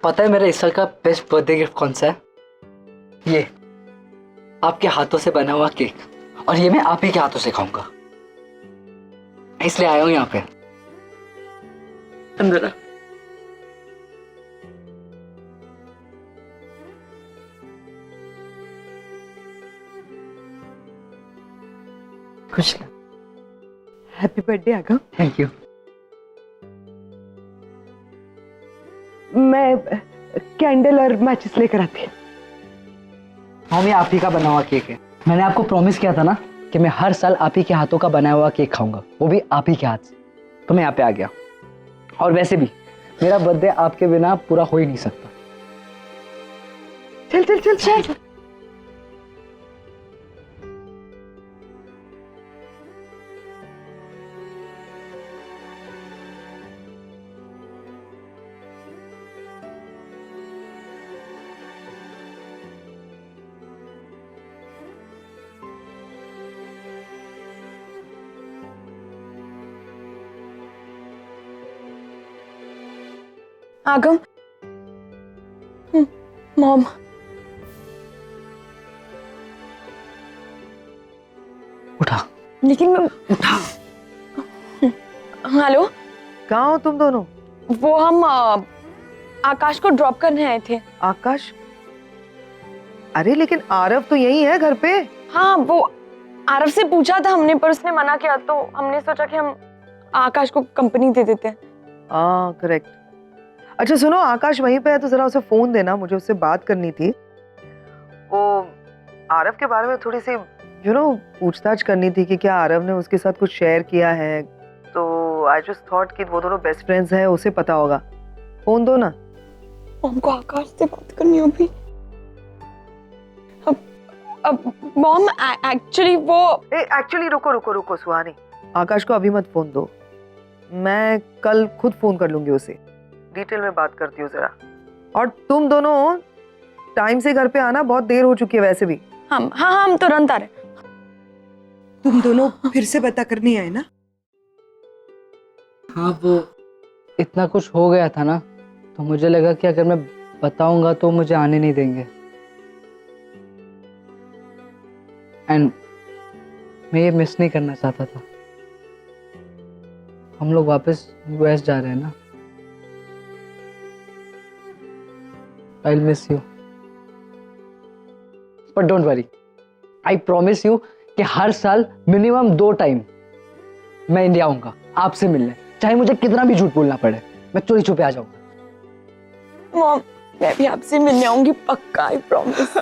पता है मेरा इस साल का बेस्ट बर्थडे गिफ्ट कौन सा है? ये आपके हाथों से बना हुआ केक, और ये मैं आप ही के हाथों से खाऊंगा, इसलिए आया हूं यहाँ पे। अंदर आ। खुश। हैप्पी बर्थडे आगम। Thank you. मैं कैंडल और मैचेस लेकर आती हूँ। मम्मी, आप ही का बना हुआ केक है। मैंने आपको प्रॉमिस किया था ना कि मैं हर साल आप ही के हाथों का बनाया हुआ केक खाऊंगा, वो भी आप ही के हाथ से। तो मैं यहाँ पे आ गया। और वैसे भी मेरा बर्थडे आपके बिना पूरा हो ही नहीं सकता। चल चल चल चल। आगम, मॉम। उठा। लेकिन मैं उठा। हेलो, कहाँ हो तुम दोनों? वो हम आकाश को ड्रॉप करने आए थे। आकाश? अरे लेकिन आरव तो यही है घर पे। हाँ, वो आरव से पूछा था हमने, पर उसने मना किया, तो हमने सोचा कि हम आकाश को कंपनी दे देते हैं। हाँ करेक्ट। अच्छा सुनो, आकाश वहीं पे है तो जरा उसे फोन देना, मुझे उससे बात करनी थी। वो आरव के बारे में थोड़ी सी पूछताछ करनी थी कि क्या आरव ने उसके साथ कुछ शेयर किया है। तो आई जस्ट थॉट कि वो दोनों बेस्ट फ्रेंड्स हैं, उसे पता होगा। फोन दो ना। हमको आकाश से बात करनी होगी। अब मॉम, एक्चुअली वो एक्चुअली रुको रुको रुको सुहानी, आकाश को अभी मत फोन दो। मैं कल खुद फोन कर लूंगी उसे, डिटेल में बात करती हूँ जरा। और तुम दोनों टाइम से घर पे आना, बहुत देर हो चुकी है वैसे भी। हम तुरंत आ रहे। तुम दोनों फिर से पता करने आए ना? हाँ, वो इतना कुछ हो गया था ना, तो मुझे लगा कि अगर मैं बताऊंगा तो मुझे आने नहीं देंगे। एंड मैं ये मिस नहीं करना चाहता था। हम लोग वापस यूएस जा रहे हैं ना। I'll miss you. But don't worry. I promise you कि हर साल मिनिमम 2 टाइम मैं इंडिया आऊंगा आपसे मिलने, चाहे मुझे कितना भी झूठ बोलना पड़े। मैं चोरी छुपे आ जाऊंगा। मॉम, मैं भी आपसे मिलने आऊंगी पक्का, आई प्रॉमिस।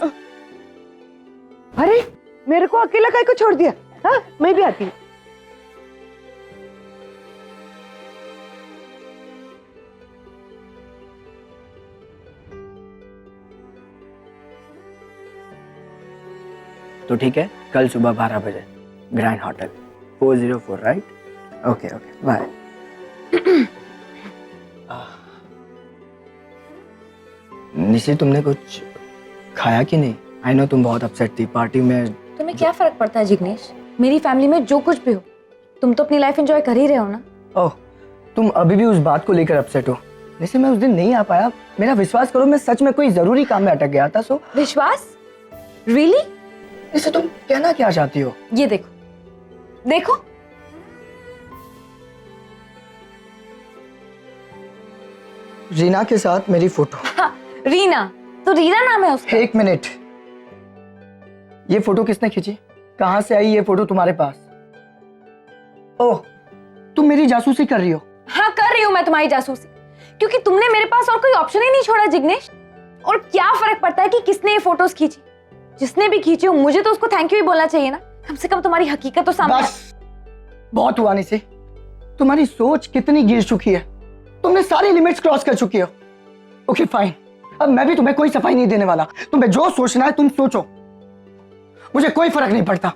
अरे मेरे को अकेला काहे को छोड़ दिया? हाँ, मैं भी आती हूँ। तो ठीक है, कल सुबह 12 बजे grand hotel 404, right? Okay okay, bye. Nishi, तुमने कुछ खाया कि नहीं? आई नो तुम बहुत अपसेट थी पार्टी में। तुम्हें क्या फर्क पड़ता है जिग्नेश? मेरी फैमिली में जो कुछ भी हो, तुम तो अपनी लाइफ एंजॉय कर ही रहे हो ना। ओह, तुम अभी भी उस बात को लेकर अपसेट हो? निशी, मैं उस दिन नहीं आ पाया, मेरा विश्वास करो, मैं सच में कोई जरूरी काम में अटक गया था। सो विश्वास? रियली? निशी, तुम कहना क्या चाहती हो? ये देखो, देखो। रीना के साथ मेरी फोटो। हाँ, रीना? तो रीना नाम है उसका? एक मिनट, ये फोटो किसने खींची? कहां से आई ये फोटो तुम्हारे पास? ओह, तुम मेरी जासूसी कर रही हो? हाँ, कर रही हूँ मैं तुम्हारी जासूसी, क्योंकि तुमने मेरे पास और कोई ऑप्शन ही नहीं छोड़ा जिग्नेश। और क्या फर्क पड़ता है कि किसने ये फोटोज खींची? जिसने भी खींची हो, मुझे तो उसको थैंक यू ही बोलना चाहिए ना। कम से कम तुम्हारी हकीकत तो सामने। बस, बहुत हुआ निशी। तुम्हारी सोच कितनी गिर चुकी है, तुमने सारी लिमिट्स क्रॉस कर चुकी हो। ओके फाइन, अब मैं भी तुम्हें कोई सफाई नहीं देने वाला। तुम्हें जो सोचना है तुम सोचो, मुझे कोई फर्क नहीं पड़ता।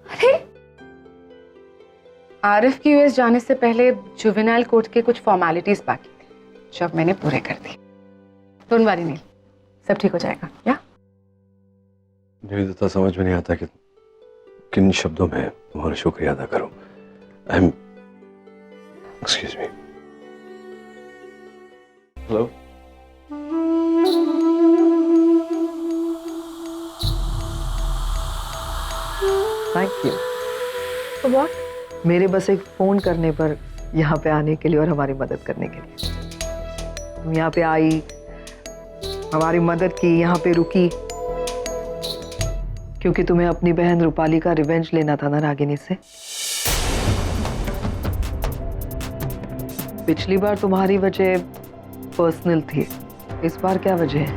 अरे आरिफ की यूएस जाने से पहले जुवेनाइल कोर्ट के कुछ फॉर्मेलिटीज बाकी थी, जो अब मैंने पूरे कर दी। डोंट वरी नील, सब ठीक हो जाएगा। या मुझे तो समझ में नहीं आता कि किन शब्दों में तुम्हारा शुक्रिया अदा करूं। Excuse me. Hello. Thank you तो व्हाट? मेरे बस एक फोन करने पर यहाँ पे आने के लिए और हमारी मदद करने के लिए। तुम यहाँ पे आई, हमारी मदद की, यहाँ पे रुकी, क्योंकि तुम्हें अपनी बहन रूपाली का रिवेंज लेना था ना रागिनी से। पिछली बार तुम्हारी वजह पर्सनल थी, इस बार क्या वजह है?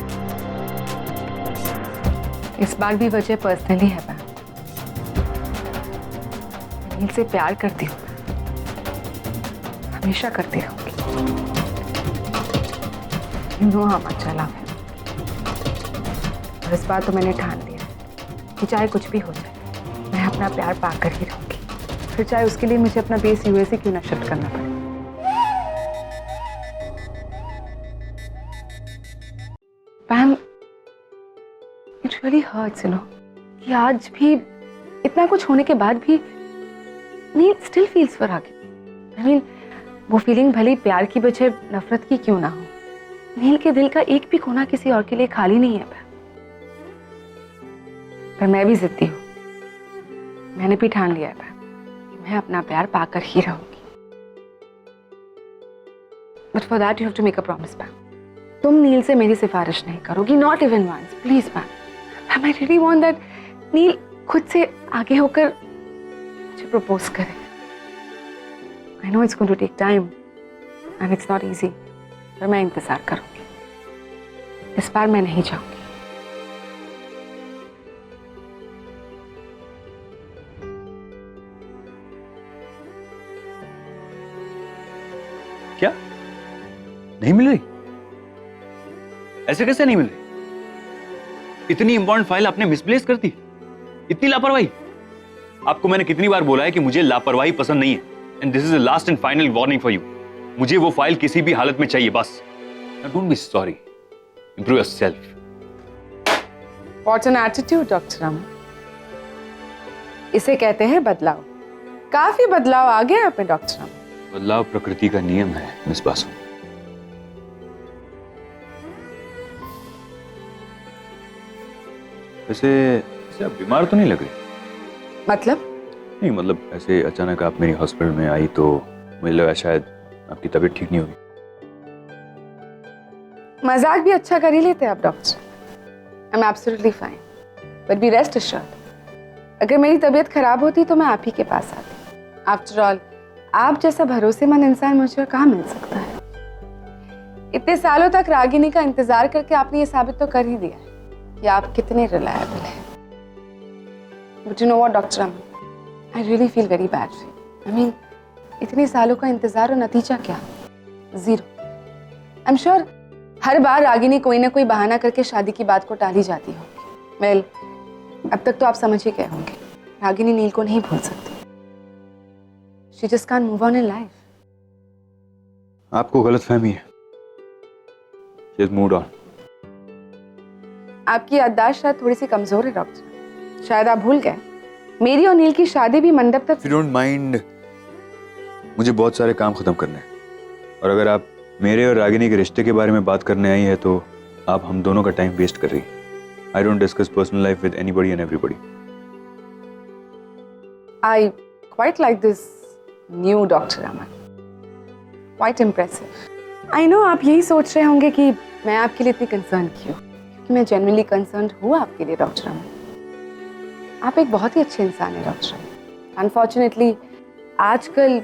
इस बार भी वजह पर्सनली है। मैं नील से प्यार करती हूँ, हमेशा करती रहूंगी। You know how much I love him. और इस बार तो मैंने ठान लिया कि चाहे कुछ भी हो जाए, मैं अपना प्यार पाकर ही रहूंगी, फिर चाहे उसके लिए मुझे अपना बेस यूएसए क्यों ना शिफ्ट करना पड़े। Pam, it really hurts, you know, कि आज भी इतना कुछ होने के बाद भी Neel still feels for Ragini. I mean, वो फीलिंग भले प्यार की बजाय नफरत की क्यों ना हो, नील के दिल का एक भी कोना किसी और के लिए खाली नहीं है। पर मैं भी जिद्दी हूँ, मैंने भी ठान लिया है कि मैं अपना प्यार पाकर ही रहूंगी। But for that you have to make a promise Pam. तुम नील से मेरी सिफारिश नहीं करोगी, not even once, please Pam. I really want that Neel खुद से आगे होकर मुझे प्रपोज करे। I know it's going to take time and it's not easy, पर मैं इंतजार करूंगी। इस बार मैं नहीं जाऊंगी। क्या नहीं मिल रही? ऐसे कैसे नहीं मिल रही? इतनी इंपॉर्टेंट फाइल आपने मिसप्लेस कर दी, इतनी लापरवाही। आपको मैंने कितनी बार बोला है कि मुझे लापरवाही पसंद नहीं है, and this is the last and final warning for you. मुझे वो फाइल किसी भी हालत में चाहिए, बस। Don't be sorry, improve yourself. What an attitude, doctor Raman. इसे कहते हैं बदलाव। काफी बदलाव आ गया आप में, डॉक्टर रामन। बदलाव प्रकृति का नियम है मिस बासु। वैसे आप बीमार तो नहीं लग रही? मतलब? नहीं, मतलब ऐसे अचानक आप मेरी हॉस्पिटल में आई तो मुझे लगा शायद आपकी तबीयत ठीक नहीं होगी। मजाक भी अच्छा कर ही लेते हैं आप, doctor. I am absolutely fine, but be rest assured, अगर मेरी तबीयत खराब होती तो मैं आप ही के पास आती। आफ्टर ऑल, आप जैसा भरोसेमंद इंसान मुझे कहाँ मिल सकता है। इतने सालों तक रागिनी का इंतजार करके आपने ये साबित तो कर ही दिया है कि आप कितने रिलायबल हैं। But you know what doctor, I really feel very bad. I mean, इतने सालों का इंतजार और नतीजा क्या? जीरो। आई एम श्योर हर बार रागिनी कोई ना कोई बहाना करके शादी की बात को टाली जाती होगी। वेल, अब तक तो आप समझ ही गए होंगे, रागिनी नील को नहीं भूल सकती। She just can't move on in life. आपको गलतफहमी है। She has moved on. आपकी याददाश्त शायद थोड़ी सी कमजोर है डॉक्टर। शायद आप भूल गए, मेरी और नील की शादी भी मंडप तक। If you don't mind, मुझे बहुत सारे काम खत्म करने हैं, और अगर आप मेरे और रागिनी के रिश्ते के बारे में बात करने आई है तो आप हम दोनों का टाइम वेस्ट कर रही हैं। I don't discuss personal life with anybody and everybody. I quite like this new Dr. Raman. Quite impressive. I know आप यही सोच रहे होंगे कि मैं आपके लिए इतनी कंसर्न क्यों, क्योंकि मैं जेन्युइनली कंसर्न्ड हूँ आपके लिए डॉक्टर रामन। आप एक बहुत ही अच्छे इंसान हैं डॉक्टर रामन। अनफॉर्चुनेटली आजकल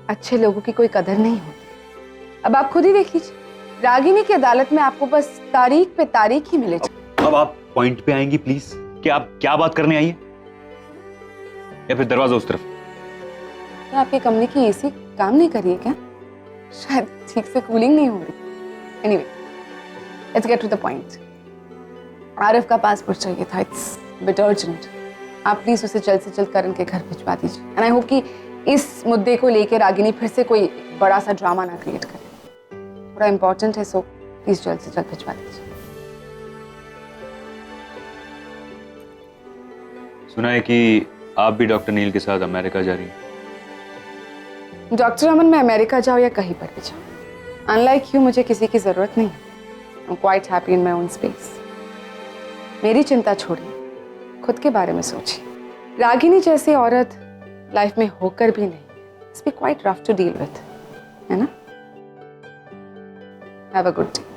अच्छे लोगों की कोई कदर नहीं होती। अब आप खुद ही देख लीजिए, रागिनी की अदालत में आपको बस तारीख पे तारीख ही मिले। अब आप पॉइंट पे आएंगी प्लीज, कि आप क्या बात करने आई है, या फिर दरवाजा उस तरफ? तो आपके कमरे की एसी काम नहीं कर रही है क्या? शायद ठीक से कूलिंग नहीं हो रही। Anyway, let's get to the point. Aaraf का पासपोर्ट चाहिए था, इट्स बिट अर्जेंट। आप प्लीज उसे जल्द से जल्द करण के घर भिजवा दीजिए, एंड आई होप कि इस मुद्दे को लेकर रागिनी फिर से कोई बड़ा सा ड्रामा ना क्रिएट करे। थोड़ा इंपॉर्टेंट है, सो प्लीज जल्द से जल्द भिजवा दीजिए। सुना है कि आप भी डॉक्टर नील के साथ अमेरिका जा रही हैं। डॉक्टर अमन, मैं अमेरिका जाऊँ या कहीं पर भी जाऊँ, अनलाइक यू मुझे किसी की जरूरत नहीं। I am quite happy in my own space. मेरी चिंता छोड़िए, खुद के बारे में सोचिए। रागिनी जैसी औरत लाइफ में होकर भी नहीं, it's be quite rough to deal with, है ना? Have a good day.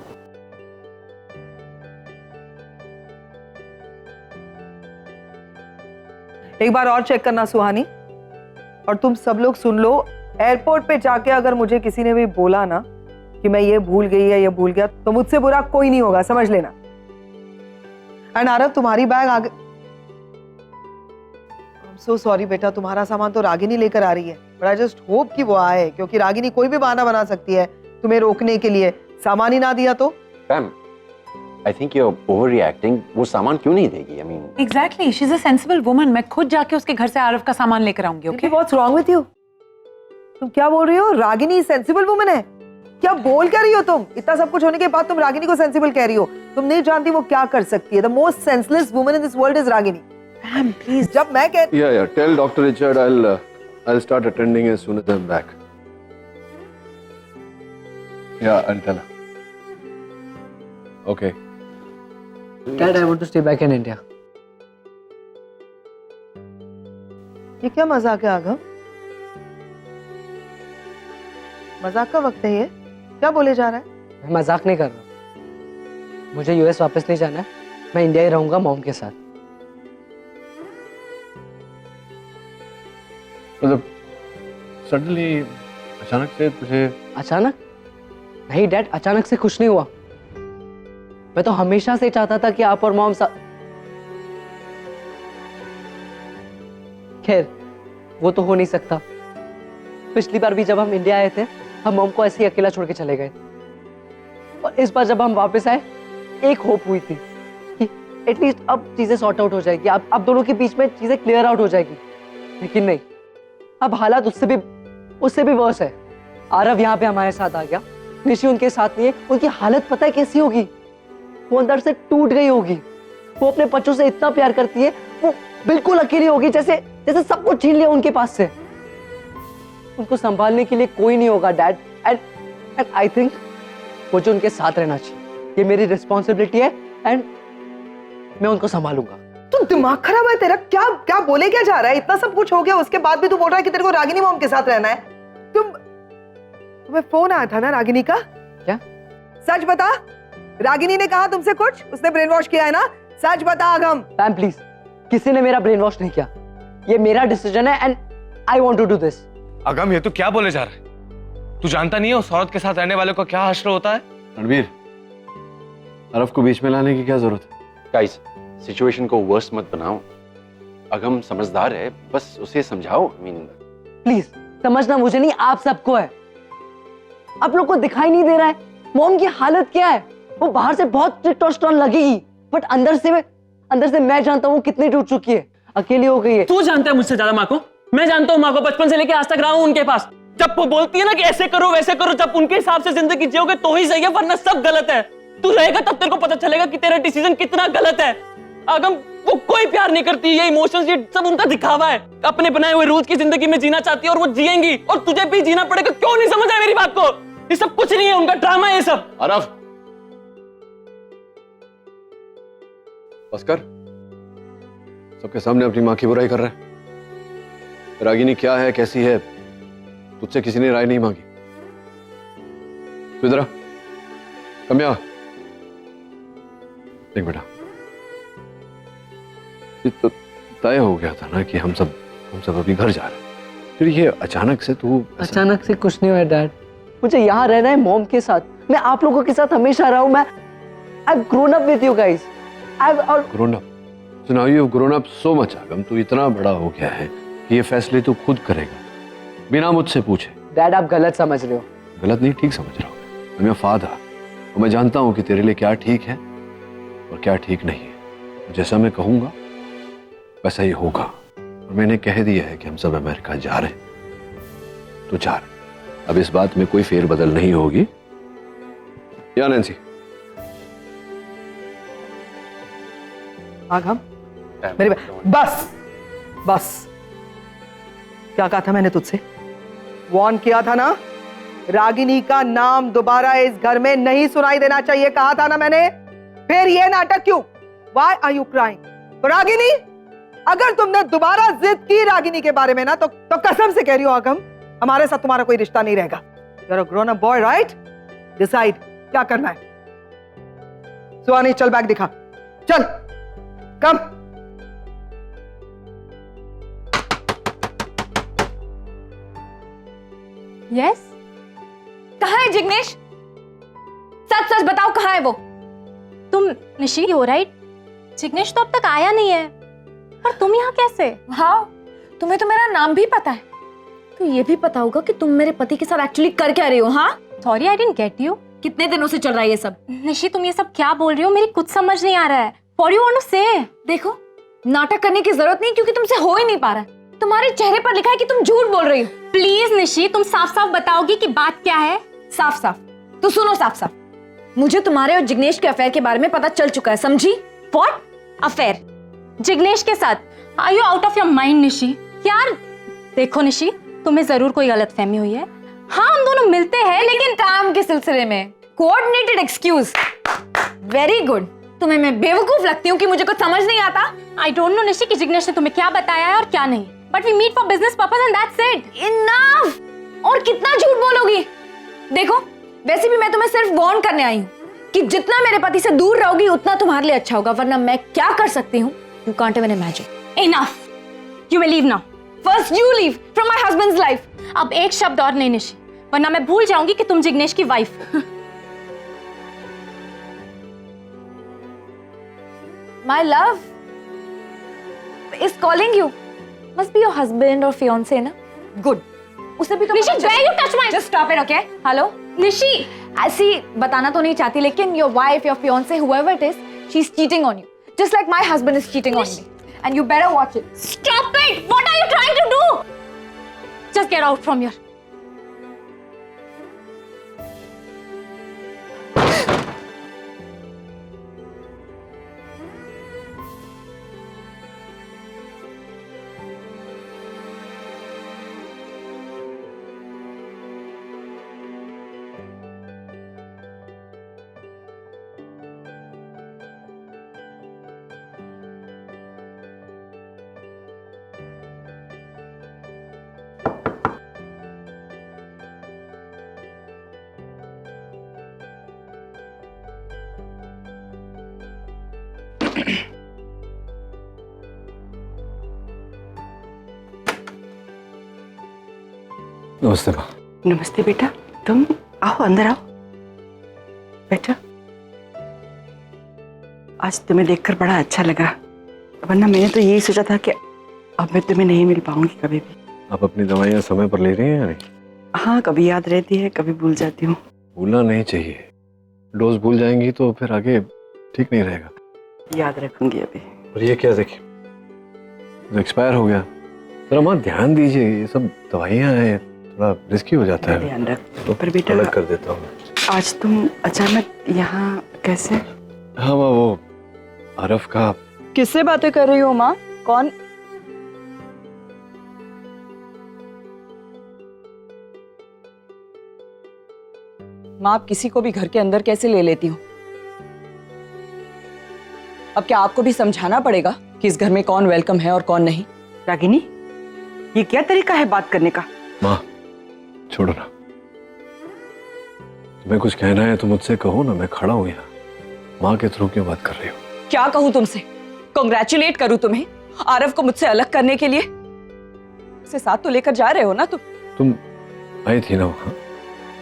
एक बार और चेक करना सुहानी, और तुम सब लोग सुन लो, एयरपोर्ट पे जाके अगर मुझे किसी ने भी बोला ना कि मैं ये भूल गई या ये भूल गया, तो मुझसे बुरा कोई नहीं होगा, समझ लेना। एंड आरव, तुम्हारी बैग आ गई। आई एम सो सॉरी बेटा, तुम्हारा सामान तो रागिनी लेकर आ रही है, बट आई जस्ट होप कि वो आए, क्योंकि रागिनी कोई भी बहाना बना सकती है तुम्हें रोकने के लिए। सामान ही ना दिया तो? Ma'am, I think you are overreacting. वो सामान क्यों नहीं देगी? I mean exactly, she is a sensible woman. मैं खुद जाके उसके घर से आरव का सामान लेकर आऊंगी। Okay, what's wrong with you? तुम क्या बोल रही हो? रागिनी सेंसिबल वुमन है? क्या बोल क्या रही हो तुम? इतना सब कुछ होने के बाद तुम रागिनी को सेंसिबल कह रही हो? तुम नहीं जानती वो क्या कर सकती है। The most senseless woman in this world is Ragini. Ma'am please. जब मैं कह Yeah, tell Dr. Richard I'll start attending as soon as I'm back. Yeah, I'll tell her. Okay. Dad, I want to stay back in India. ये क्या मजाक है आगम? मजाक का वक्त है ये? क्या बोले जा रहा है? मैं मजाक नहीं कर रहा। मुझे यूएस वापस नहीं जाना है, मैं इंडिया ही रहूंगा मॉम के साथ। मतलब सडनली अचानक से तुझे? अचानक नहीं डैड, अचानक से कुछ नहीं हुआ। मैं तो हमेशा से चाहता था कि आप और मॉम साथ। खैर, वो तो हो नहीं सकता। पिछली बार भी जब हम इंडिया आए थे, हम मॉम को ऐसे ही अकेला छोड़ के चले गए, और इस बार जब हम वापस आए, एक होप हुई थी कि एटलीस्ट अब चीजें सॉर्ट आउट हो जाएगी, अब दोनों के बीच में चीजें क्लियर आउट हो जाएगी। लेकिन नहीं, अब हालात उससे भी वर्स है। आरव यहाँ पे हमारे साथ आ गया, निशी उनके साथ नहीं है। उनकी हालत पता है कैसी होगी? वो अंदर से टूट गई होगी। वो अपने बच्चों से इतना प्यार करती है, वो बिल्कुल अकेली होगी, जैसे सब कुछ छीन लिया उनके पास से। उनको संभालने के लिए कोई नहीं होगा डैड, एंड आई थिंक मुझे उनके साथ रहना चाहिए। ये मेरी रिस्पॉन्सिबिलिटी है, एंड मैं उनको संभालूंगा। तू दिमाग खराब है तेरा? क्या बोले क्या जा रहा है? इतना सब कुछ हो गया, उसके बाद भी तू बोल रहा है कि तेरे को रागिनी मॉम के साथ रहना है। तुम्हें फोन आया था ना रागिनी का? क्या? सच बता, रागिनी ने कहा तुमसे कुछ? उसने ब्रेन वॉश किया है ना? सच बता आगम। मैम प्लीज, किसी ने मेरा ब्रेन वॉश नहीं किया। ये मेरा डिसीजन है, and I want to do this. Agam, ये तो क्या बोले जा रहा है? तू जानता नहीं है उस औरत के साथ रहने वाले को क्या हश्र होता है? रणबीर, अरफ को बीच में लाने की क्या जरूरत है? गाइस, सिचुएशन को वर्स्ट मत बनाओ। अगम समझदार है, बस उसे समझाओ। आई मीन प्लीज, समझना मुझे नहीं, आप सबको है। आप लोग को दिखाई नहीं दे रहा है मॉम की हालत क्या है? वो बाहर से बहुत टेस्टोस्टेरोन लगेगी, बट अंदर से मैं जानता हूँ वो कितनी टूट चुकी है, अकेली हो गई है। तू जानता है मुझसे ज्यादा माँ को? मैं जानता हूँ माँ को, बचपन से लेके आज तक रहा हूँ उनके पास। जब वो बोलती है ना कि ऐसे करो वैसे करो, जब उनके हिसाब से जिंदगी जियोगे तो ही सही है, वरना सब गलत है। तू रहेगा तब तेरे को पता चलेगा कि तेरा डिसीजन कितना गलत है। अगम, वो कोई प्यार नहीं करती, ये इमोशंस, ये सब उनका दिखावा है। अपने बनाए हुए रूल्स की जिंदगी में जीना चाहती है, और वो जिएंगी, और तुझे भी जीना पड़ेगा। क्यों नहीं समझ आया मेरी बात को? ये सब कुछ नहीं है, उनका ड्रामा है ये सब। अरफ, भास्कर, सबके सामने अपनी माँ की बुराई कर रहा है। रागिनी क्या है, कैसी है, तुझसे किसी ने राय नहीं मांगी। तू इधर आ, कम यहाँ। देख बेटा, ये तो तय हो गया था ना कि हम सब अभी घर जा रहे हैं। फिर ये अचानक से तू अचानक से कुछ नहीं हुआ डैड। मुझे यहाँ रहना है मॉम के साथ। मैं आप लोगों के साथ हमेशा रहा हूँ। मैं I've grown up with you guys. grown up. So now you've grown up so much, आगम। तू इतना बड़ा हो गया है कि ये फैसले तू खुद करेगा, बिना मुझसे पूछे। डैड, आप गलत समझ रहे हो। गलत नहीं, ठीक समझ रहा हूँ। मैं फादर, और मैं जानता हूँ कि तेरे लिए क्या ठीक है और क्या ठीक नहीं है। जैसा मैं कहूँगा वैसा ही होगा। और मैंने कह दिया है कि हम सब अमेरिका जा रहे हैं, तो जा रहे। अब इस बात में कोई फेरबदल नहीं होगी, या नैन्सी? आगम, मेरे बस क्या कहा था मैंने तुझसे? वॉर्न किया था ना? रागिनी का नाम दोबारा इस घर में नहीं सुनाई देना चाहिए, कहा था ना मैंने। फिर ये नाटक क्यों? Why are you crying? तो रागिनी, अगर तुमने दोबारा जिद की रागिनी के बारे में ना, तो कसम से कह रही हो आगम, हमारे साथ तुम्हारा कोई रिश्ता नहीं रहेगा। You're a grown up boy, right? Decide क्या करना है। सुहानी चल बैग दिखा, चल कम। यस कहाँ है जिग्नेश? सच सच बताओ कहाँ है वो? तुम निशी हो राइट? जिग्नेश तो अब तक आया नहीं है, पर तुम यहाँ कैसे? हाँ, तुम्हें तो मेरा नाम भी पता है, तो ये भी पता होगा कि तुम मेरे पति के साथ एक्चुअली कर क्या रही हो। हाँ sorry I didn't get you. कितने दिनों से चल रहा है ये सब? निशी तुम ये सब क्या बोल रही हो? मेरी कुछ समझ नहीं आ रहा है। What do you want to say? देखो, नाटक करने की जरूरत नहीं, क्योंकि तुमसे हो ही नहीं पा रहा है। तुम्हारे चेहरे पर लिखा है कि तुम झूठ बोल रही हो। प्लीज निशी, तुम साफ साफ बताओगी कि बात क्या है? साफ साफ तो सुनो, साफ साफ मुझे तुम्हारे और जिग्नेश के अफेयर के बारे में पता चल चुका है, समझी? What affair? जिग्नेश के साथ? Are you out of your mind Nishi? यार देखो निशी, तुम्हें जरूर कोई गलतफहमी हुई है। हाँ हम दोनों मिलते हैं, लेकिन काम के सिलसिले में। Coordinated excuse, very good. तुम्हें मैं बेवकूफ लगती हूँ कि मुझे कुछ समझ नहीं आता? आई डोंट नो निशी कि जिग्नेश ने तुम्हें क्या बताया है और क्या नहीं, but we meet for business purpose and that's it. Enough! और कितना झूठ बोलोगी? देखो, वैसे भी मैं तुम्हें सिर्फ वार्न करने आई हूँ कि जितना मेरे पति से दूर रहोगी उतना तुम्हारे लिए अच्छा होगा, वरना मैं क्या कर सकती हूँ you can't even imagine. Enough! You will leave now. First you leave from my husbands life. अब एक शब्द और नहीं निशी, वरना मैं भूल जाऊंगी कि तुम जिग्नेश की वाइफ हो। My love is calling you. Must be your husband or fiance, ना? Good. उसे भी तो Nishi, where you touch my? Just stop it, okay? Hello, Nishi. ऐसी बताना तो नहीं चाहती, लेकिन your wife, your fiance, whoever it is, she's cheating on you. Just like my husband is cheating on me. And you better watch it. Stop it! What are you trying to do? Just get out from here. नमस्ते माँ। नमस्ते बेटा, तुम आओ, अंदर आओ। बेटा, आज तुम्हें देखकर बड़ा अच्छा लगा, वरना मैंने तो यही सोचा था कि अब मैं तुम्हें नहीं मिल पाऊंगी कभी भी। आप अपनी दवाइयाँ समय पर ले रही हैं या नहीं? हाँ, कभी याद रहती है, कभी भूल जाती हूँ। भूलना नहीं चाहिए, डोज भूल जाएंगी तो फिर आगे ठीक नहीं रहेगा। याद रखूंगी अभी। और ये क्या, देखिए तो एक्सपायर हो गया। जरा माँ ध्यान दीजिए, ये सब दवाइयाँ हैं, थोड़ा रिस्की हो जाता है। ध्यान रख। पर बेटा, अलग कर देता हूँ। आज तुम अचानक यहाँ कैसे? हाँ माँ, वो आरफ का। किससे बातें कर रही हो माँ? कौन? माँ, आप किसी को भी घर के अंदर कैसे ले लेती हो? अब क्या आपको भी समझाना पड़ेगा कि इस घर में कौन वेलकम है और कौन नहीं? रागिनी, ये क्या तरीका है बात करने का? माँ छोड़ो ना, तुम्हें कुछ कहना है तो मुझसे कहो ना, मैं खड़ा हूँ यहाँ। माँ के थ्रू क्यों बात कर रही हो? क्या कहूँ तुमसे? कांग्रेचुलेट करूँ तुम्हें आरव को मुझसे अलग करने के लिए? उसे साथ तो लेकर जा रहे हो ना तुम आई थी ना वहाँ,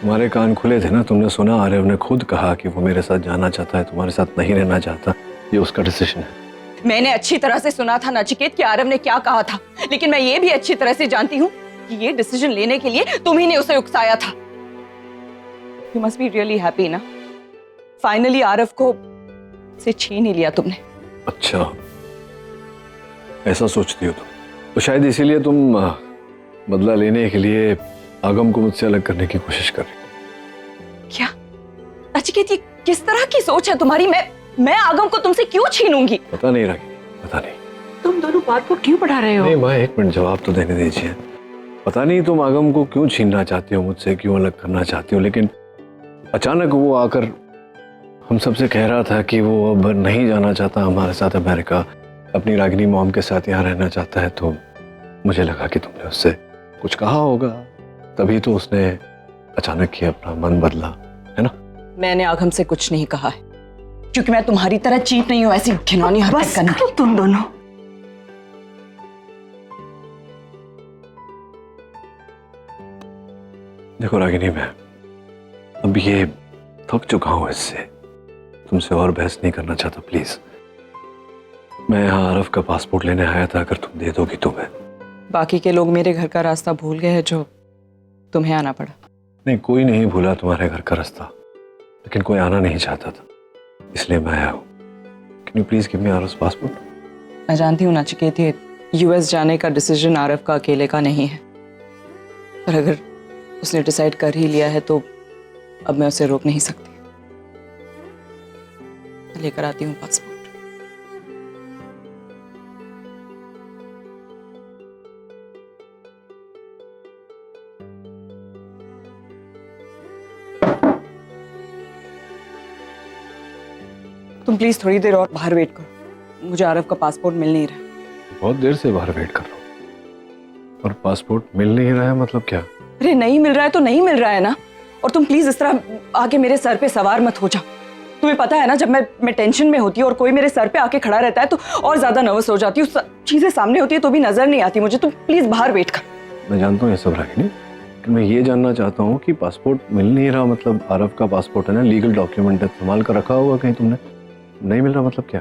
तुम्हारे कान खुले थे ना, तुमने सुना आरव ने खुद कहा कि वो मेरे साथ जाना चाहता है, तुम्हारे साथ नहीं रहना चाहता। ये उसका डिसीजन है। मैंने अच्छी तरह से सुना था नचिकेत कि आरव ने क्या कहा था, लेकिन मैं ये भी अच्छी तरह से जानती हूँ कि ये डिसीजन लेने के लिए तुम ही ने उसे उकसाया था। You must be really happy ना, फाइनली आरव को से छीन ही लिया तुमने। अच्छा, ऐसा सोचती हो तुम? तो शायद इसीलिए तुम बदला लेने के लिए आगम को मुझसे अलग करने की कोशिश कर रही हो। क्या नचिकेत, ये किस तरह की सोच है तुम्हारी? मैं आगम को तुमसे क्यों छीनूंगी? पता नहीं रागिनी, पता नहीं। तुम दोनों बात को क्यों बढ़ा रहे हो? नहीं माँ, एक मिनट जवाब तो देने दीजिए। पता नहीं तुम आगम को क्यों छीनना चाहती हो मुझसे, क्यों अलग करना चाहती हो, लेकिन अचानक वो आकर हम सबसे कह रहा था कि वो अब नहीं जाना चाहता हमारे साथ अमेरिका, अपनी रागिनी मॉम के साथ यहाँ रहना चाहता है। तो मुझे लगा कि तुमने उससे कुछ कहा होगा, तभी तो उसने अचानक ही अपना मन बदला, है ना? मैंने आगम से कुछ नहीं कहा है, क्योंकि मैं तुम्हारी तरह चीप नहीं हूं ऐसी घिनौनी हरकत करने की। तुम दोनों देखो रागिनी, मैं अब ये थक चुका हूं इससे, तुमसे और बहस नहीं करना चाहता। प्लीज, मैं यहाँ आरफ का पासपोर्ट लेने आया था, अगर तुम दे दोगी तो मैं। बाकी के लोग मेरे घर का रास्ता भूल गए हैं जो तुम्हें आना पड़ा। नहीं, कोई नहीं भूला तुम्हारे घर का रास्ता, लेकिन कोई आना नहीं चाहता था, इसलिए मैं आया हूँ। Can you please give me Aaraf passport? मैं जानती हूँ नचिकेत, ये यूएस जाने का डिसीजन आरफ का अकेले का नहीं है, पर अगर उसने डिसाइड कर ही लिया है तो अब मैं उसे रोक नहीं सकती। मैं लेकर आती हूँ पासपोर्ट। तुम प्लीज थोड़ी देर और बाहर वेट करो, मुझे आरफ का पासपोर्ट मिल नहीं रहा। बहुत देर से बाहर वेट कर रहा हूँ और पासपोर्ट मिल नहीं रहा है, मतलब क्या? अरे नहीं मिल रहा है तो नहीं मिल रहा है ना, और तुम प्लीज इस तरह आके मेरे सर पे सवार मत हो जाओ। तुम्हें पता है ना, जब मैं टेंशन में होती हूँ और कोई मेरे सर पे आके खड़ा रहता है तो और ज्यादा नर्वस हो जाती हूँ। चीजें सामने होती है तो भी नजर नहीं आती मुझे। तुम प्लीज बाहर वेट कर। मैं जानता हूँ ये सब रागिनी, लेकिन मैं ये जानना चाहता हूँ कि पासपोर्ट मिल नहीं रहा, मतलब आरफ का पासपोर्ट है ना, लीगल डॉक्यूमेंट है, संभाल कर रखा होगा कहीं तुमने, नहीं मिल रहा मतलब क्या?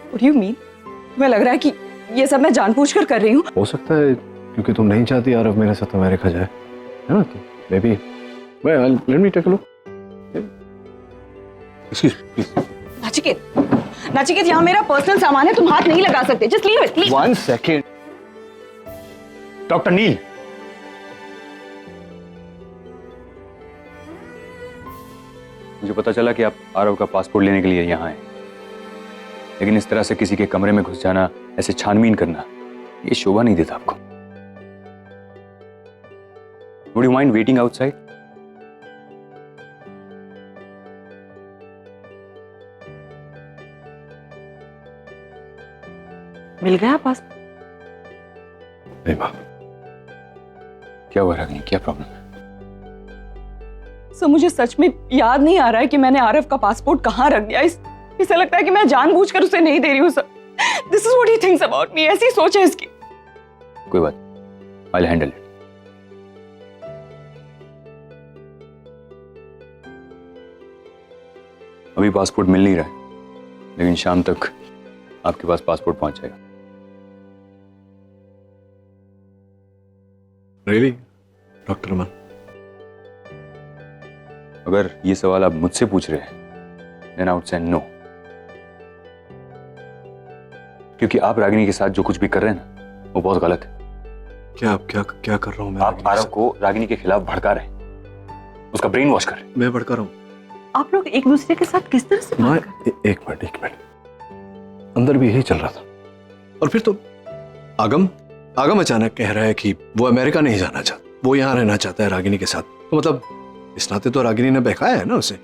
What do you mean? तुम्हें लग रहा है कि ये सब मैं जानबूझकर कर रही हूँ? हो सकता है क्योंकि तुम नहीं चाहती आरफ मेरे साथ अमेरिका जाए, है ना? तो maybe let me take a look. Excuse please. Nachiket, यहाँ मेरा पर्सनल सामान है, तुम हाथ नहीं लगा सकते। Just leave it please. 1 second. Doctor Neel, मुझे पता चला कि आप आरव का पासपोर्ट लेने के लिए यहाँ आए, लेकिन इस तरह से किसी के कमरे में घुस जाना, ऐसे छानबीन करना, ये शोभा नहीं देता आपको। Would you mind waiting outside? मिल गया पासपोर्ट? नहीं माँ। क्या हुआ रागिनी, क्या प्रॉब्लम है? सो मुझे सच में याद नहीं आ रहा है कि मैंने आरफ का पासपोर्ट कहाँ रख दिया। इसे लगता है कि मैं जानबूझकर उसे नहीं दे रही हूँ sir. This is what he thinks about me. ऐसी सोच है इसकी। कोई बात, I'll handle it. अभी पासपोर्ट मिल नहीं रहा है, लेकिन शाम तक आपके पास पासपोर्ट पहुंच जाएगा। रियली डॉक्टर अमन? अगर ये सवाल आप मुझसे पूछ रहे हैं, then I would say no. क्योंकि आप रागिनी के साथ जो कुछ भी कर रहे हैं ना, वो बहुत गलत है। क्या क्या कर रहा हूँ मैं? आप आरव को रागिनी के खिलाफ भड़का रहे हैं, उसका ब्रेन वॉश कर रहे हैं। मैं भड़का रहा हूँ? आप लोग एक दूसरे के साथ किस तरह से बात कर? एक मिनट, अंदर भी यही चल रहा था, और फिर तो आगम अचानक कह रहा है कि वो अमेरिका नहीं जाना चाहता, वो यहाँ रहना चाहता है रागिनी के साथ। तो मतलब इस नाते तो रागिनी ने बहकाया है ना उसे।